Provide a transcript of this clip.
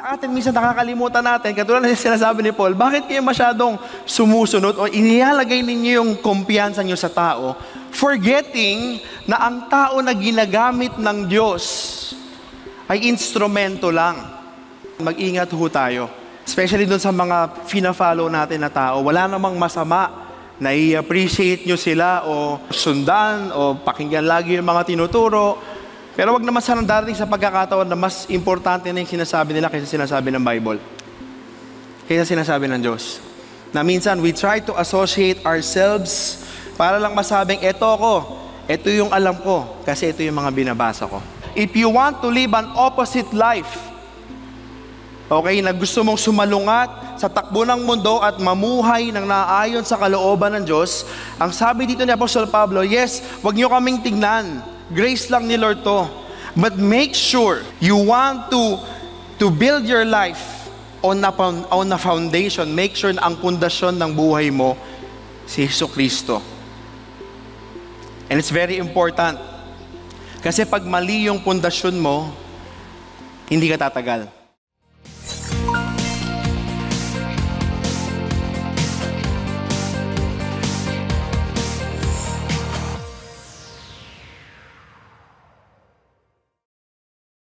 Sa atin, minsan nakakalimutan natin, katulad na sinasabi ni Paul, bakit kayo masyadong sumusunod o inilalagay ninyo yung kumpiyansa nyo sa tao, forgetting na ang tao na ginagamit ng Diyos ay instrumento lang. Mag-ingat ho tayo. Especially doon sa mga fina-follow natin na tao, wala namang masama na i-appreciate nyo sila o sundan o pakinggan lagi yung mga tinuturo. Pero wag naman sana darating sa pagkakataon na mas importante na yung sinasabi nila kaysa sinasabi ng Bible. Kaysa sinasabi ng Diyos. Na minsan, we try to associate ourselves para lang masabing, eto ako, eto yung alam ko, kasi ito yung mga binabasa ko. If you want to live an opposite life, okay, na gusto mong sumalungat sa takbo ng mundo at mamuhay ng naayon sa kalooban ng Diyos, ang sabi dito ni Apostol Pablo, yes, wag nyo kaming tignan. Grace lang ni Lord to. But make sure you want to build your life on a foundation. Make sure na ang pundasyon ng buhay mo si Jesucristo. And it's very important. Kasi pag mali yung pundasyon mo, hindi ka tatagal.